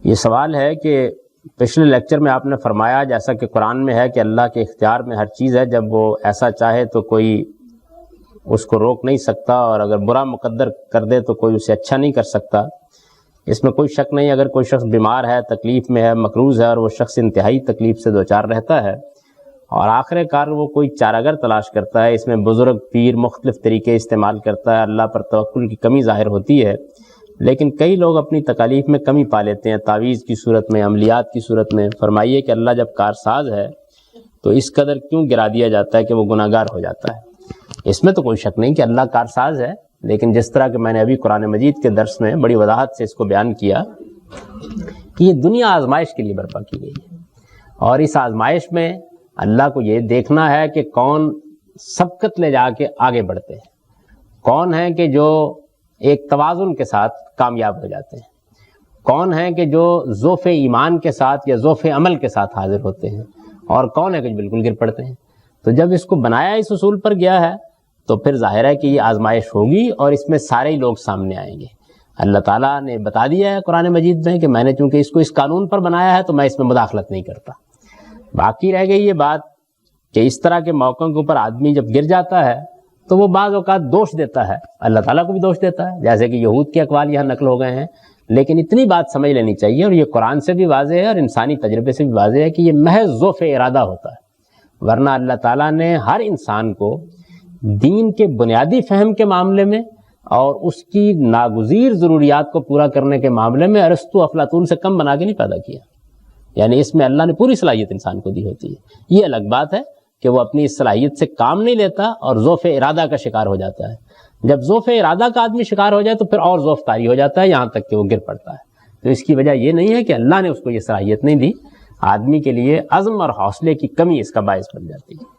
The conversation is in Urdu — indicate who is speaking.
Speaker 1: یہ سوال ہے کہ پچھلے لیکچر میں آپ نے فرمایا جیسا کہ قرآن میں ہے کہ اللہ کے اختیار میں ہر چیز ہے، جب وہ ایسا چاہے تو کوئی اس کو روک نہیں سکتا، اور اگر برا مقدر کر دے تو کوئی اسے اچھا نہیں کر سکتا۔ اس میں کوئی شک نہیں، اگر کوئی شخص بیمار ہے، تکلیف میں ہے، مقروض ہے، اور وہ شخص انتہائی تکلیف سے دوچار رہتا ہے اور آخر کار وہ کوئی چارہ تلاش کرتا ہے، اس میں بزرگ پیر مختلف طریقے استعمال کرتا ہے، اللہ پر توکل کی کمی ظاہر ہوتی ہے، لیکن کئی لوگ اپنی تکالیف میں کمی پا لیتے ہیں، تعویذ کی صورت میں، عملیات کی صورت میں۔ فرمائیے کہ اللہ جب کارساز ہے تو اس قدر کیوں گرا دیا جاتا ہے کہ وہ گناہگار ہو جاتا ہے؟ اس میں تو کوئی شک نہیں کہ اللہ کارساز ہے، لیکن جس طرح کہ میں نے ابھی قرآن مجید کے درس میں بڑی وضاحت سے اس کو بیان کیا کہ یہ دنیا آزمائش کے لیے برپا کی گئی ہے، اور اس آزمائش میں اللہ کو یہ دیکھنا ہے کہ کون سبقت لے جا کے آگے بڑھتے ہیں، کون ہیں کہ جو ایک توازن کے ساتھ کامیاب ہو جاتے ہیں، کون ہیں کہ جو ذوف ایمان کے ساتھ یا ذوف عمل کے ساتھ حاضر ہوتے ہیں، اور کون ہے کہ بالکل گر پڑتے ہیں۔ تو جب اس کو بنایا اس اصول پر گیا ہے تو پھر ظاہر ہے کہ یہ آزمائش ہوگی، اور اس میں سارے ہی لوگ سامنے آئیں گے۔ اللہ تعالیٰ نے بتا دیا ہے قرآن مجید میں کہ میں نے چونکہ اس کو اس قانون پر بنایا ہے تو میں اس میں مداخلت نہیں کرتا۔ باقی رہ گئی یہ بات کہ اس طرح کے موقعوں کے اوپر آدمی جب گر جاتا ہے تو وہ بعض اوقات دوش دیتا ہے، اللہ تعالیٰ کو بھی دوش دیتا ہے، جیسے کہ یہود کے اقوال یہاں نقل ہو گئے ہیں، لیکن اتنی بات سمجھ لینی چاہیے، اور یہ قرآن سے بھی واضح ہے اور انسانی تجربے سے بھی واضح ہے کہ یہ محض ذوف ارادہ ہوتا ہے، ورنہ اللہ تعالیٰ نے ہر انسان کو دین کے بنیادی فہم کے معاملے میں اور اس کی ناگزیر ضروریات کو پورا کرنے کے معاملے میں ارسطو افلاطون سے کم بنا کے نہیں پیدا کیا، یعنی اس میں اللہ نے پوری صلاحیت انسان کو دی ہوتی ہے۔ یہ الگ بات ہے کہ وہ اپنی اس صلاحیت سے کام نہیں لیتا اور ذوف ارادہ کا شکار ہو جاتا ہے۔ جب ذوف ارادہ کا آدمی شکار ہو جائے تو پھر اور ذوف طاری ہو جاتا ہے، یہاں تک کہ وہ گر پڑتا ہے۔ تو اس کی وجہ یہ نہیں ہے کہ اللہ نے اس کو یہ صلاحیت نہیں دی، آدمی کے لیے عزم اور حوصلے کی کمی اس کا باعث بن جاتی ہے۔